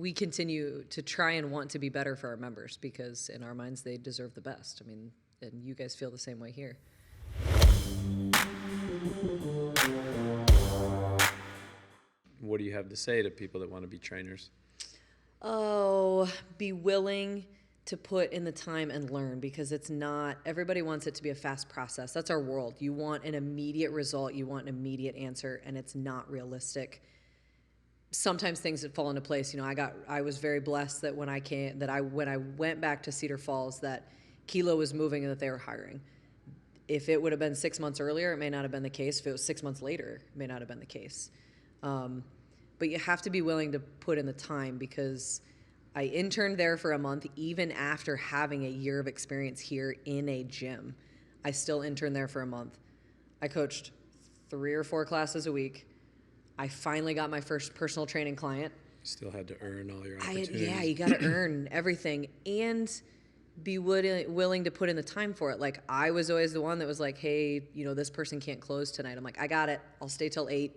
we continue to try and want to be better for our members because in our minds they deserve the best. I mean, and you guys feel the same way here. What do you have to say to people that want to be trainers? Oh, be willing to put in the time and learn, because it's not, everybody wants it to be a fast process. That's our world. You want an immediate result, you want an immediate answer, and it's not realistic. Sometimes things that fall into place. You know, I was very blessed that when I went back to Cedar Falls, that Kilo was moving and that they were hiring. If it would have been 6 months earlier, it may not have been the case. If it was 6 months later, it may not have been the case. But you have to be willing to put in the time, because I interned there for a month, even after having a year of experience here in a gym. I still interned there for a month. I coached 3 or 4 classes a week. I finally got my first personal training client. Still had to earn all your opportunities. Yeah, you got to earn everything and be willing to put in the time for it. Like, I was always the one that was like, hey, you know, this person can't close tonight. I'm like, I got it. I'll stay till 8.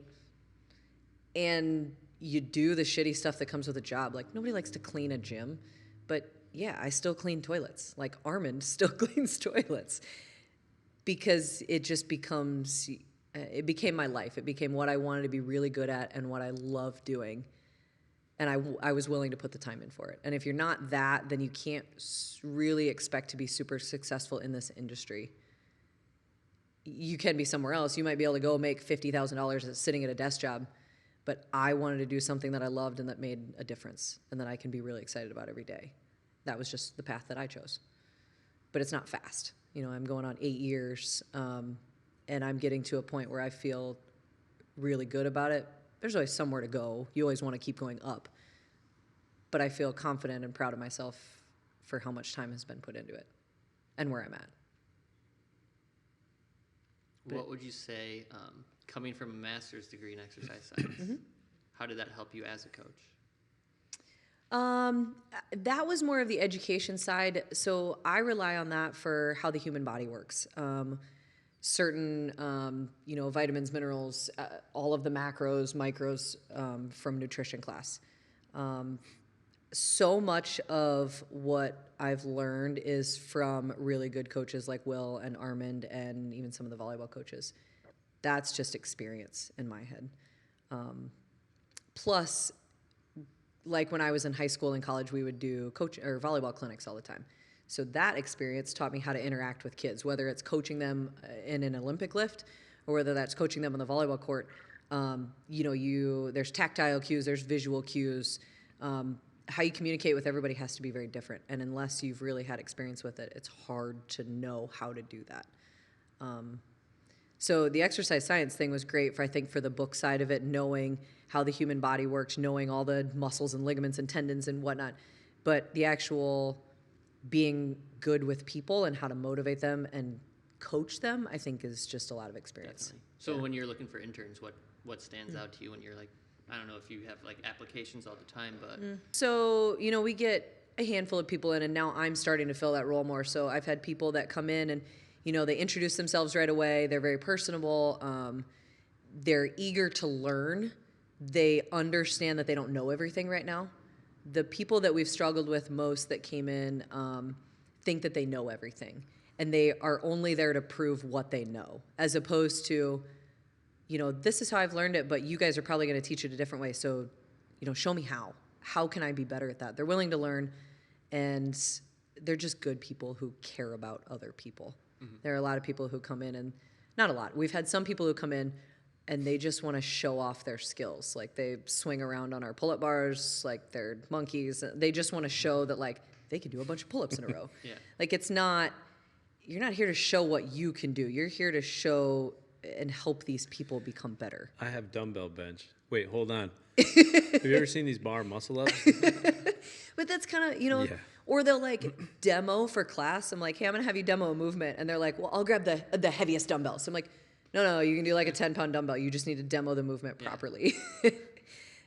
And you do the shitty stuff that comes with a job. Like, nobody likes to clean a gym, but yeah, I still clean toilets. Like, Armand still cleans toilets, because it just becomes, it became my life. It became what I wanted to be really good at and what I love doing. And I was willing to put the time in for it. And if you're not that, then you can't really expect to be super successful in this industry. You can be somewhere else. You might be able to go make $50,000 sitting at a desk job. But I wanted to do something that I loved and that made a difference and that I can be really excited about every day. That was just the path that I chose. But it's not fast. You know, I'm going on 8 years, and I'm getting to a point where I feel really good about it. There's always somewhere to go. You always want to keep going up. But I feel confident and proud of myself for how much time has been put into it and where I'm at. What would you say, coming from a master's degree in exercise science, how did that help you as a coach? That was more of the education side. So I rely on that for how the human body works. Certain, you know, vitamins, minerals, all of the macros, micros from nutrition class. So much of what I've learned is from really good coaches like Will and Armand and even some of the volleyball coaches. That's just experience in my head. Plus, like when I was in high school and college, we would do volleyball clinics all the time. So that experience taught me how to interact with kids, whether it's coaching them in an Olympic lift or whether that's coaching them on the volleyball court. You know, there's tactile cues, there's visual cues. How you communicate with everybody has to be very different. And unless you've really had experience with it, it's hard to know how to do that. So the exercise science thing was great I think for the book side of it, knowing how the human body works, knowing all the muscles and ligaments and tendons and whatnot. But the actual being good with people and how to motivate them and coach them, I think is just a lot of experience. Definitely. So when you're looking for interns, what stands out to you when you're like, I don't know if you have like applications all the time, but. So, you know, we get a handful of people in, and now I'm starting to fill that role more. So I've had people that come in and, you know, they introduce themselves right away. They're very personable. They're eager to learn. They understand that they don't know everything right now. The people that we've struggled with most that came in think that they know everything. And they are only there to prove what they know, as opposed to, you know, this is how I've learned it, but you guys are probably going to teach it a different way. So, you know, show me how. How can I be better at that? They're willing to learn, and they're just good people who care about other people. Mm-hmm. There are a lot of people who come in, and not a lot. We've had some people who come in and they just want to show off their skills. Like, they swing around on our pull-up bars like they're monkeys. They just want to show that, like, they can do a bunch of pull-ups in a row. Yeah. Like, you're not here to show what you can do. You're here to show and help these people become better. I have dumbbell bench. Wait, hold on. Have you ever seen these bar muscle ups? But that's kind of, you know, or they'll like demo for class. I'm like, hey, I'm going to have you demo a movement. And they're like, well, I'll grab the heaviest dumbbells. So I'm like, no, you can do like a 10-pound dumbbell. You just need to demo the movement properly.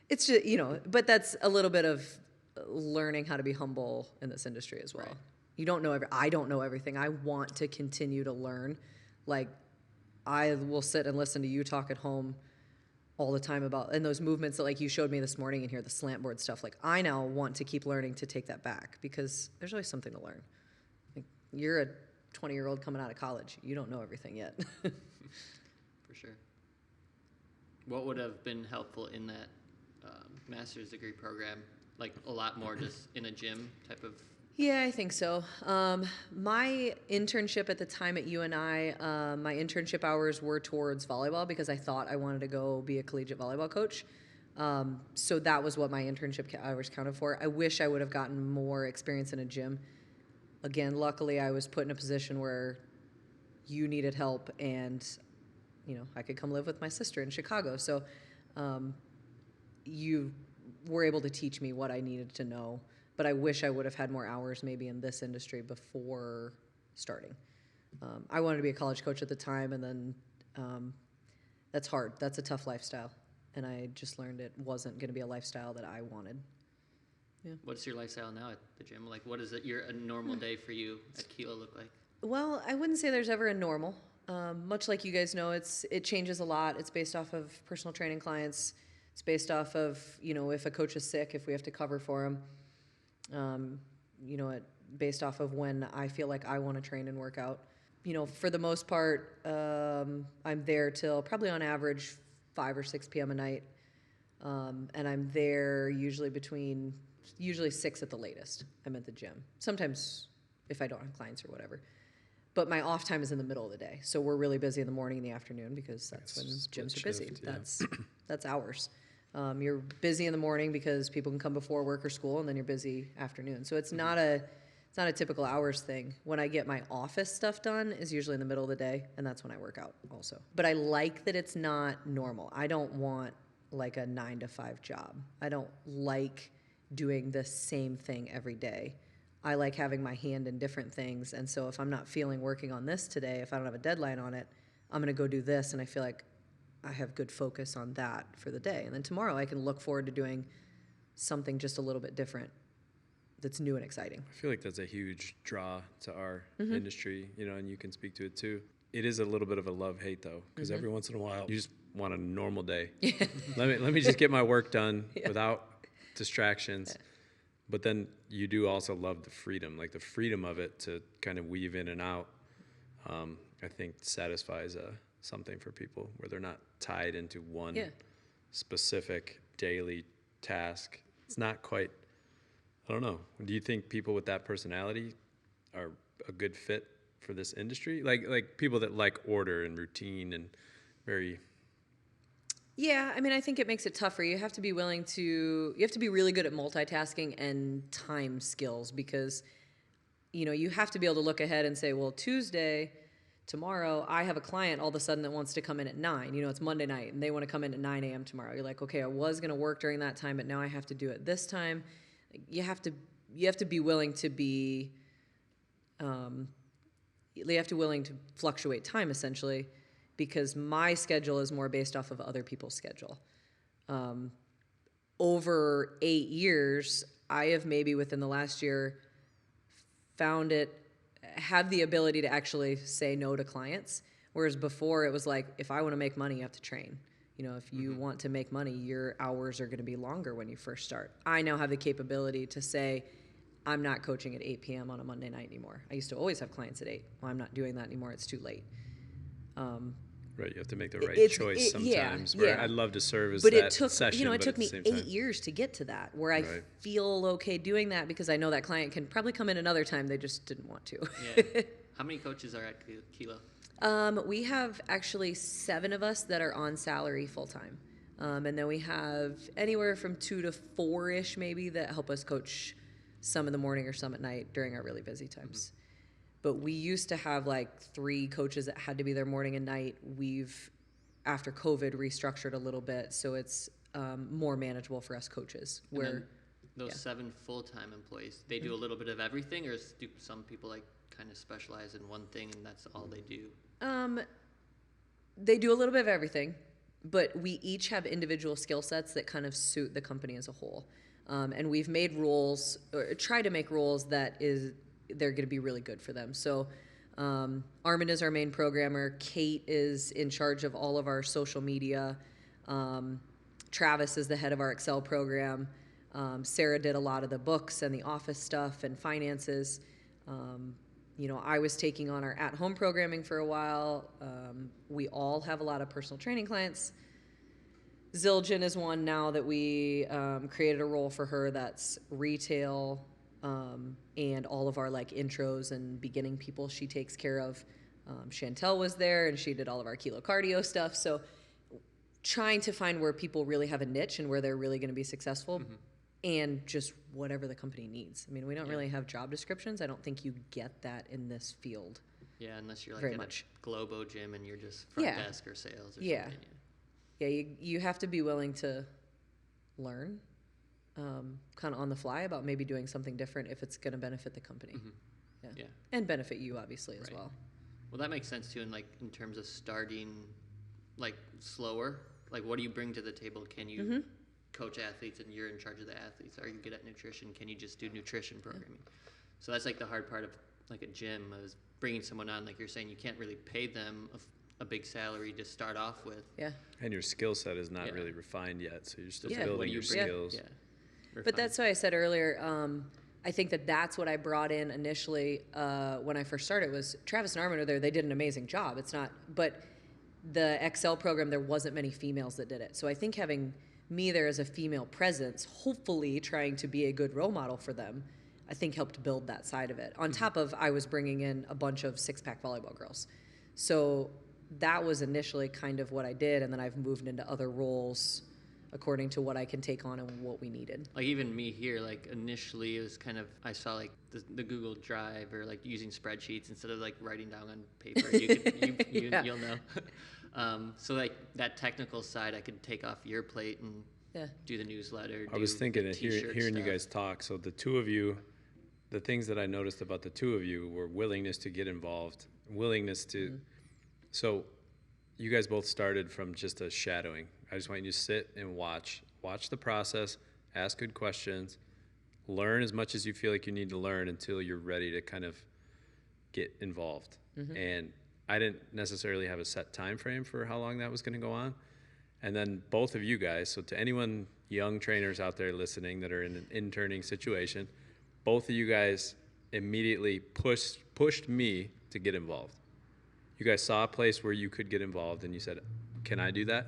It's just, you know, but that's a little bit of learning how to be humble in this industry as well. Right. You don't know I don't know everything. I want to continue to learn. Like, I will sit and listen to you talk at home all the time about, and those movements that like you showed me this morning in here, the slant board stuff, like I now want to keep learning to take that back because there's always something to learn. Like, you're a 20-year-old coming out of college. You don't know everything yet. For sure. What would have been helpful in that master's degree program? Like a lot more just in a gym type of. Yeah, I think so. My internship at the time at UNI, my internship hours were towards volleyball because I thought I wanted to go be a collegiate volleyball coach. So that was what my internship hours counted for. I wish I would have gotten more experience in a gym. Again, luckily I was put in a position where you needed help and, I could come live with my sister in Chicago. So you were able to teach me what I needed to know. But I wish I would have had more hours maybe in this industry before starting. I wanted to be a college coach at the time, and then that's hard. That's a tough lifestyle. And I just learned it wasn't going to be a lifestyle that I wanted. Yeah. What's your lifestyle now at the gym? Like, what is it? A normal day for you at Kilo look like? Well, I wouldn't say there's ever a normal. Much like you guys know, it changes a lot. It's based off of personal training clients. It's based off of, if a coach is sick, if we have to cover for him. Based off of when I feel like I want to train and work out. For the most part, I'm there till probably on average 5 or 6 p.m. a night. And I'm there usually 6 at the latest. I'm at the gym. Sometimes if I don't have clients or whatever. But my off time is in the middle of the day. So we're really busy in the morning and the afternoon because that's when gyms are busy. Yeah. That's hours. You're busy in the morning because people can come before work or school, and then you're busy afternoon. So it's not a typical hours thing. When I get my office stuff done is usually in the middle of the day, and that's when I work out also. But I like that it's not normal. I don't want like a 9 to 5 job. I don't like doing the same thing every day. I like having my hand in different things, and so if I'm not feeling working on this today, if I don't have a deadline on it, I'm going to go do this, and I feel like I have good focus on that for the day. And then tomorrow I can look forward to doing something just a little bit different that's new and exciting. I feel like that's a huge draw to our industry, and you can speak to it too. It is a little bit of a love-hate though, because every once in a while you just want a normal day. Let me just get my work done without distractions. Yeah. But then you do also love the freedom of it to kind of weave in and out. I think satisfies something for people where they're not tied into one specific daily task. It's not quite, I don't know. Do you think people with that personality are a good fit for this industry? Like people that like order and routine and very... Yeah, I think it makes it tougher. You have to be really good at multitasking and time skills because, you have to be able to look ahead and say, well, tomorrow, I have a client all of a sudden that wants to come in at 9. It's Monday night, and they want to come in at 9 a.m. tomorrow. You're like, okay, I was going to work during that time, but now I have to do it this time. You have to be willing to be, you have to willing to fluctuate time, essentially, because my schedule is more based off of other people's schedule. Over 8 years, I have maybe within the last year have the ability to actually say no to clients. Whereas before it was like, if I want to make money, you have to train. If you want to make money, your hours are going to be longer when you first start. I now have the capability to say, I'm not coaching at 8 p.m. on a Monday night anymore. I used to always have clients at 8. Well, I'm not doing that anymore. It's too late. Right, you have to make the right choice sometimes. Where I'd love to serve as that session, it took me 8 years to get to that, where I feel okay doing that because I know that client can probably come in another time. They just didn't want to. Yeah. How many coaches are at Kilo? We have actually 7 of us that are on salary full time, and then we have anywhere from 2 to 4-ish maybe that help us coach some in the morning or some at night during our really busy times. But we used to have like 3 coaches that had to be there morning and night. We've, after COVID, restructured a little bit, so it's more manageable for us coaches. Those 7 full-time employees, they do a little bit of everything, or do some people like kind of specialize in one thing and that's all they do? They do a little bit of everything, but we each have individual skill sets that kind of suit the company as a whole. And we've made rules, or try to make rules they're going to be really good for them. So Armin is our main programmer. Kate is in charge of all of our social media. Travis is the head of our Excel program. Sarah did a lot of the books and the office stuff and finances. I was taking on our at-home programming for a while. We all have a lot of personal training clients. Zildjian is one now that we created a role for her that's retail, and all of our like intros and beginning people she takes care of. Chantel was there and she did all of our kilo cardio stuff. So trying to find where people really have a niche and where they're really going to be successful, and just whatever the company needs. I mean, we don't really have job descriptions. I don't think you get that in this field. Yeah, unless you're like very in much. a Globo gym and you're just front desk or sales or Yeah. something. Yeah, you have to be willing to learn kind of on the fly about maybe doing something different if it's going to benefit the company. Yeah. And benefit you, obviously, as well. Well, that makes sense, too, in terms of starting, like, slower. Like, what do you bring to the table? Can you coach athletes and you're in charge of the athletes? Are you good at nutrition? Can you just do nutrition programming? So that's, like, the hard part of, like, a gym is bringing someone on. Like you're saying, you can't really pay them a big salary to start off with. Yeah. And your skill set is not really refined yet, so you're still Yeah. building your skills. Yeah. But that's why I said earlier, I think that's what I brought in initially when I first started was Travis and Armin are there. They did an amazing job. It's not, but the Excel program, there wasn't many females that did it. So I think having me there as a female presence, hopefully trying to be a good role model for them, I think helped build that side of it. On top of I was bringing in a bunch of six-pack volleyball girls. So that was initially kind of what I did, and then I've moved into other roles according to what I can take on and what we needed. Like even me here, like initially it was kind of, I saw like the Google Drive or like using spreadsheets instead of like writing down on paper. You'll know. So like that technical side I could take off your plate and do the newsletter. I was thinking that hearing you guys talk, so the two of you, the things that I noticed about the two of you were willingness to get involved, willingness to, so you guys both started from just a shadowing. I just want you to sit and watch the process, ask good questions, learn as much as you feel like you need to learn until you're ready to kind of get involved. And I didn't necessarily have a set time frame for how long that was going to go on. And then both of you guys, so to anyone young trainers out there listening that are in an interning situation, both of you guys immediately pushed me to get involved. You guys saw a place where you could get involved and you said, can I do that?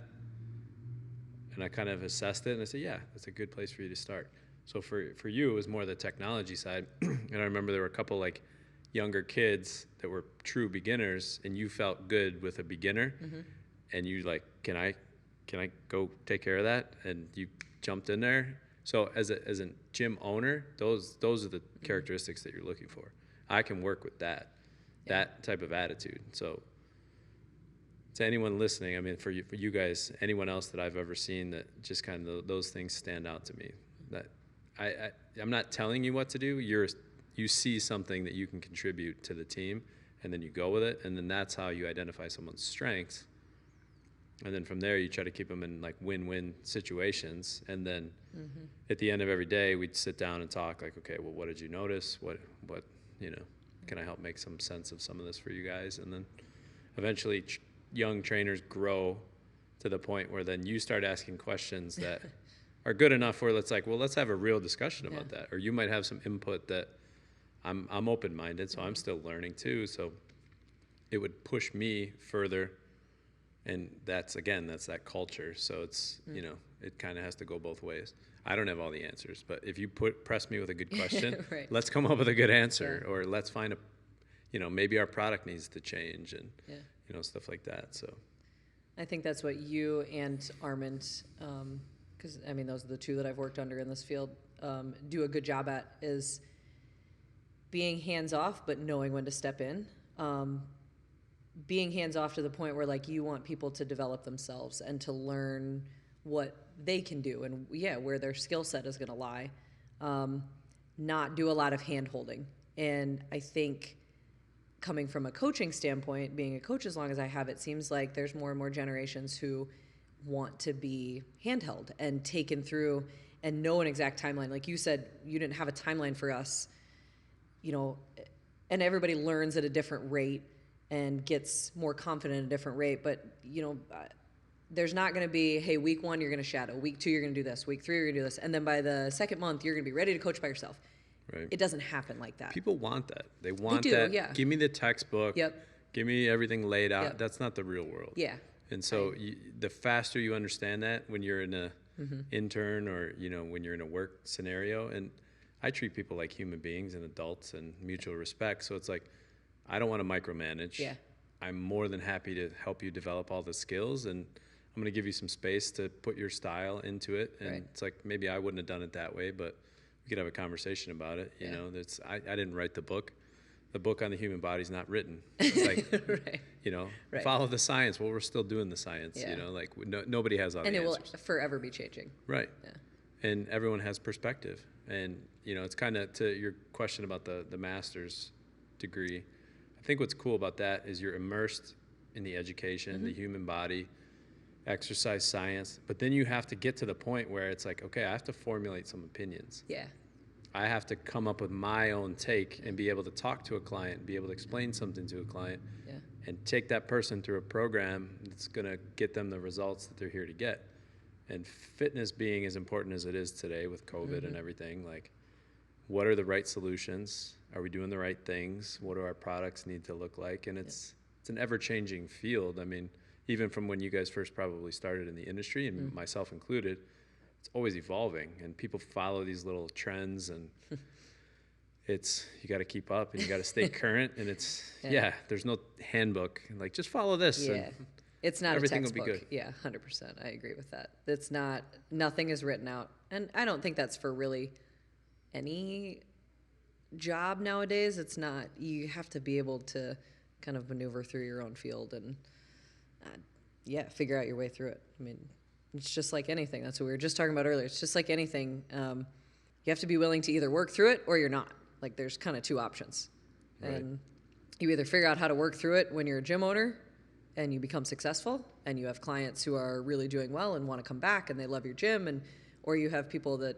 And I kind of assessed it and I said, yeah, that's a good place for you to start. So for you, it was more the technology side. And I remember there were a couple like younger kids that were true beginners and you felt good with a beginner and you like, can I go take care of that? And you jumped in there. So as a gym owner, those are the characteristics that you're looking for. I can work with that type of attitude. So to anyone listening, I mean, for you guys, anyone else that I've ever seen that just kind of those things stand out to me. That I'm not telling you what to do. You see something that you can contribute to the team, and then you go with it, and then that's how you identify someone's strengths. And then from there, you try to keep them in like win-win situations. And then at the end of every day, we'd sit down and talk like, okay, well, what did you notice? What can I help make some sense of some of this for you guys? And then eventually young trainers grow to the point where then you start asking questions that are good enough where it's like, well, let's have a real discussion about that. Or you might have some input that I'm open-minded, so I'm still learning too. So it would push me further. And that's that culture. So it's, it kind of has to go both ways. I don't have all the answers, but if you press me with a good question, let's come up with a good answer, or let's find maybe our product needs to change and, stuff like that. So I think that's what you and Armand, because I mean, those are the two that I've worked under in this field, do a good job at, is being hands off, but knowing when to step in. Being hands off to the point where like you want people to develop themselves and to learn what they can do and where their skill set is going to lie. Not do a lot of hand holding. And I think coming from a coaching standpoint, being a coach as long as I have, it seems like there's more and more generations who want to be handheld and taken through and know an exact timeline. Like you said, you didn't have a timeline for us, and everybody learns at a different rate and gets more confident at a different rate. But, there's not going to be, hey, week 1 you're going to shadow, week 2 you're going to do this, week 3 you're going to do this, and then by the second month you're going to be ready to coach by yourself. Right. It doesn't happen like that. People want that. They want do, that. yeah. Give me the textbook. Yep. Give me everything laid out. Yep. That's not the real world. Yeah. And so the faster you understand that when you're in a intern or, when you're in a work scenario, and I treat people like human beings and adults and mutual respect. So it's like, I don't want to micromanage. Yeah. I'm more than happy to help you develop all the skills, and I'm going to give you some space to put your style into it. And it's like, maybe I wouldn't have done it that way, but we could have a conversation about it. You know, I didn't write the book. The book on the human body is not written. It's like, follow the science. Well, we're still doing the science, like nobody has all the answers. And it will forever be changing. Right. Yeah. And everyone has perspective. And, it's kind of to your question about the master's degree. I think what's cool about that is you're immersed in the education, the human body, exercise science, but then you have to get to the point where it's like, okay, I have to formulate some opinions. Yeah. I have to come up with my own take and be able to talk to a client, be able to explain something to a client, and take that person through a program that's going to get them the results that they're here to get. And fitness being as important as it is today with COVID and everything, like, what are the right solutions? Are we doing the right things? What do our products need to look like? And it's an ever-changing field. I mean, even from when you guys first probably started in the industry, and myself included, it's always evolving, and people follow these little trends, and you got to keep up and you got to stay current. And it's there's no handbook, like, just follow this. Yeah. And it's not everything a textbook. will be good. Yeah, 100%. I agree with that. It's not, nothing is written out. And I don't think that's for really any job nowadays. It's not, you have to be able to kind of maneuver through your own field and figure out your way through it. I mean, it's just like anything. That's what we were just talking about earlier. It's just like anything. You have to be willing to either work through it or you're not. Like, there's kind of two options. Right. And you either figure out how to work through it when you're a gym owner and you become successful and you have clients who are really doing well and want to come back and they love your gym, or you have people that,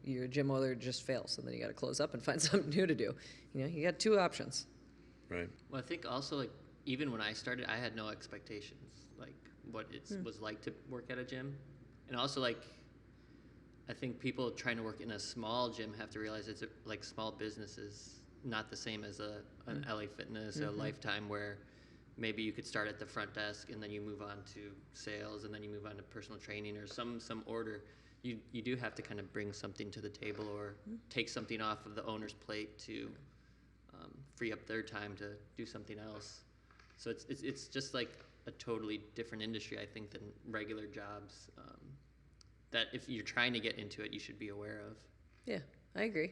your gym owner just fails and then you got to close up and find something new to do. You got two options. Right. Well, I think also, like, even when I started, I had no expectations, like, what it was like to work at a gym. And also, like, I think people trying to work in a small gym have to realize it's like small businesses, not the same as an LA Fitness, a Lifetime, where maybe you could start at the front desk and then you move on to sales and then you move on to personal training or some order. You do have to kind of bring something to the table or take something off of the owner's plate to free up their time to do something else. So it's just like a totally different industry, I think, than regular jobs, that if you're trying to get into it, you should be aware of. Yeah, I agree.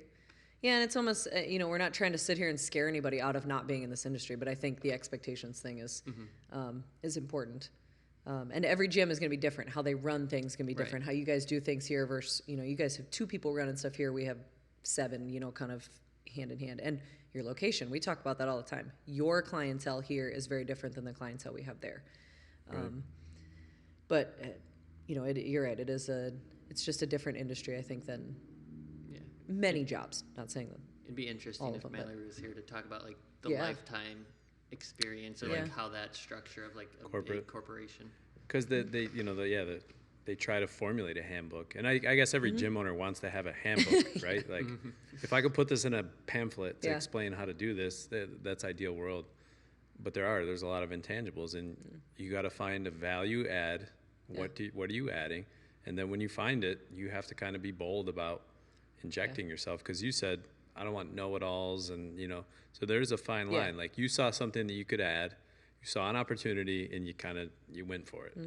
Yeah, and it's almost, we're not trying to sit here and scare anybody out of not being in this industry, but I think the expectations thing is important. And every gym is going to be different. How they run things can be different. Right. How you guys do things here versus, you guys have 2 people running stuff here. We have 7, kind of hand in hand. And your location, we talk about that all the time. Your clientele here is very different than the clientele we have there. Right. But, you're right. It's just a different industry, I think, than many jobs. Not saying that. It'd be interesting if Mallory was here to talk about, like, the Lifetime experience or like how that structure of like a big corporation. Because they try to formulate a handbook, and I guess every gym owner wants to have a handbook, right? Like, if I could put this in a pamphlet to explain how to do this, that's ideal world. But there's a lot of intangibles, and you got to find a value add. What are you adding? And then when you find it, you have to kind of be bold about injecting yourself, because you said, I don't want know-it-alls, and so there's a fine line. Like, you saw something that you could add, you saw an opportunity, and you went for it.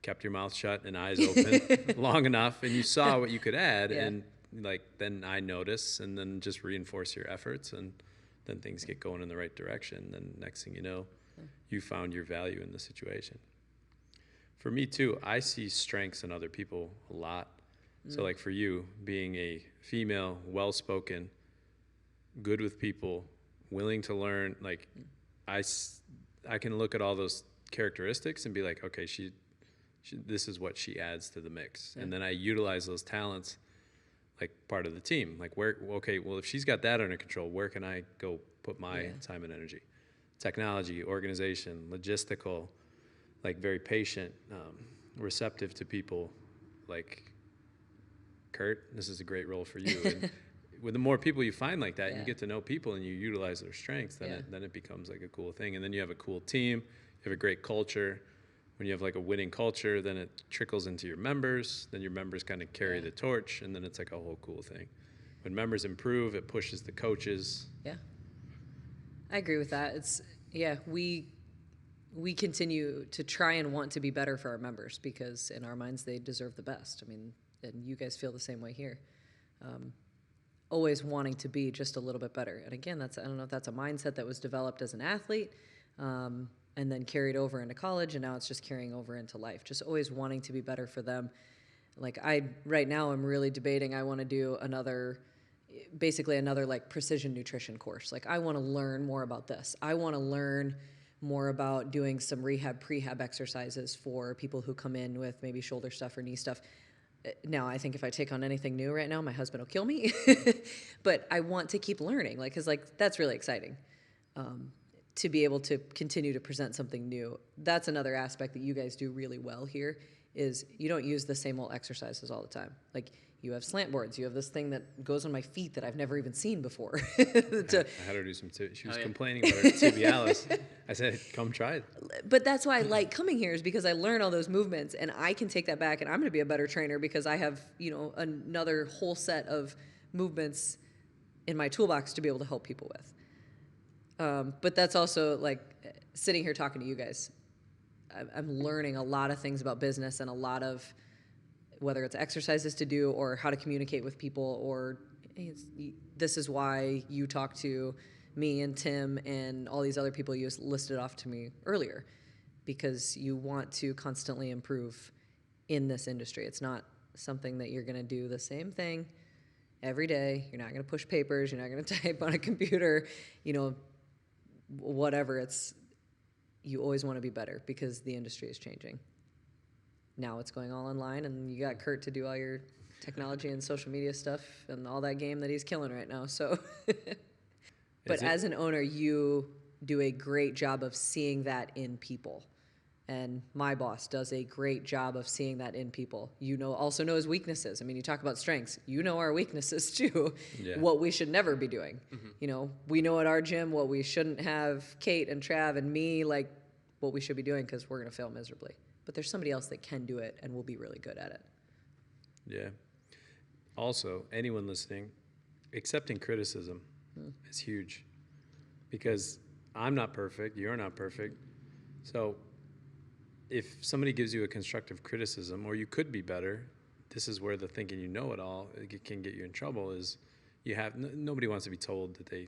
Kept your mouth shut and eyes open long enough, and you saw what you could add, and then I notice, and then just reinforce your efforts, and then things get going in the right direction. Then next thing you know, you found your value in the situation. For me too, I see strengths in other people a lot. So like for you, being a female, well-spoken, good with people, willing to learn, like I can look at all those characteristics and be like, okay, she this is what she adds to the mix. And then I utilize those talents like part of the team. Like, if she's got that under control, where can I go put my time and energy? Technology, organization, logistical, like very patient, receptive to people. Like Kurt, this is a great role for you. And with the more people you find like that, and you get to know people and you utilize their strengths, then it becomes like a cool thing. And then you have a cool team, you have a great culture. When you have like a winning culture, then it trickles into your members. Then your members kind of carry the torch, and then it's like a whole cool thing. When members improve, it pushes the coaches. Yeah, I agree with that. We continue to try and want to be better for our members because in our minds they deserve the best. I mean, and you guys feel the same way here. Always wanting to be just a little bit better. And again, I don't know if that's a mindset that was developed as an athlete. And then carried over into college, and now it's just carrying over into life. Just always wanting to be better for them. Like right now I'm really debating, I want to do another like precision nutrition course. Like I want to learn more about this. I want to learn more about doing some prehab exercises for people who come in with maybe shoulder stuff or knee stuff. Now, I think if I take on anything new right now, my husband will kill me. But I want to keep learning, like, 'cause like that's really exciting. To be able to continue to present something new. That's another aspect that you guys do really well here is you don't use the same old exercises all the time. Like you have slant boards, you have this thing that goes on my feet that I've never even seen before. I had her do some she was complaining about her tibialis. I said, come try it. But that's why I like coming here is because I learn all those movements and I can take that back and I'm going to be a better trainer because I have, another whole set of movements in my toolbox to be able to help people with. But that's also like sitting here talking to you guys. I'm learning a lot of things about business and a lot of whether it's exercises to do or how to communicate with people or hey, this is why you talk to me and Tim and all these other people you listed off to me earlier because you want to constantly improve in this industry. It's not something that you're going to do the same thing every day. You're not going to push papers. You're not going to type on a computer, whatever. You always want to be better because the industry is changing. Now it's going all online and you got Kurt to do all your technology and social media stuff and all that game that he's killing right now. So, but as an owner, you do a great job of seeing that in people. And my boss does a great job of seeing that in people. Also know his weaknesses. I mean, you talk about strengths. You know our weaknesses too. Yeah. What we should never be doing. Mm-hmm. We know at our gym what we shouldn't have Kate and Trav and me, like what we should be doing because we're going to fail miserably. But there's somebody else that can do it and will be really good at it. Yeah. Also, anyone listening, accepting criticism is huge because I'm not perfect. You're not perfect. So if somebody gives you a constructive criticism or you could be better, this is where the thinking you know it all can get you in trouble is nobody wants to be told that they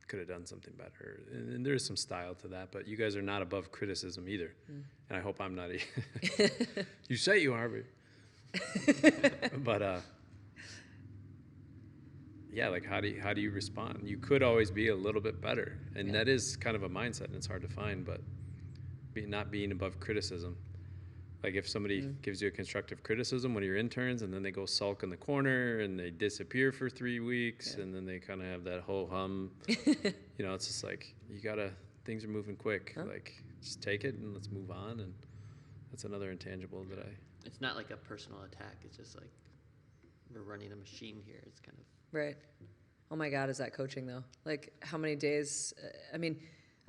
could have done something better. And there's some style to that, but you guys are not above criticism either. And I hope I'm not. You say you are, but yeah, like how do you respond? You could always be a little bit better. And that is kind of a mindset and it's hard to find, but not being above criticism. Like if somebody gives you a constructive criticism, one of your interns, and then they go sulk in the corner and they disappear for 3 weeks and then they kind of have that whole hum, it's just like, things are moving quick. Huh? Like just take it and let's move on. And that's another intangible that it's not like a personal attack. It's just like we're running a machine here. It's kind of. Right. Oh my God, is that coaching though? Like how many days, I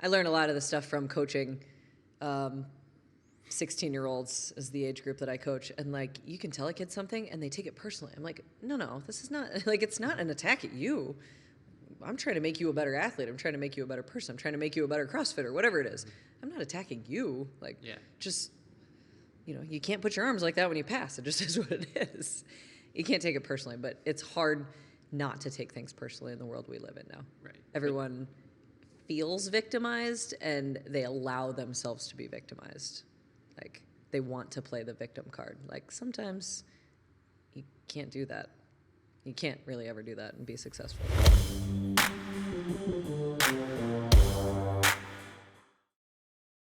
learned a lot of the stuff from coaching 16-year-olds is the age group that I coach. And like, you can tell a kid something and they take it personally. I'm like, no, this is not like, it's not an attack at you. I'm trying to make you a better athlete. I'm trying to make you a better person. I'm trying to make you a better CrossFitter, whatever it is. I'm not attacking you. Like, just, you can't put your arms like that when you pass. It just is what it is. You can't take it personally, but it's hard not to take things personally in the world we live in now. Right. Everyone feels victimized and they allow themselves to be victimized. Like they want to play the victim card. Like sometimes you can't do that. You can't really ever do that and be successful.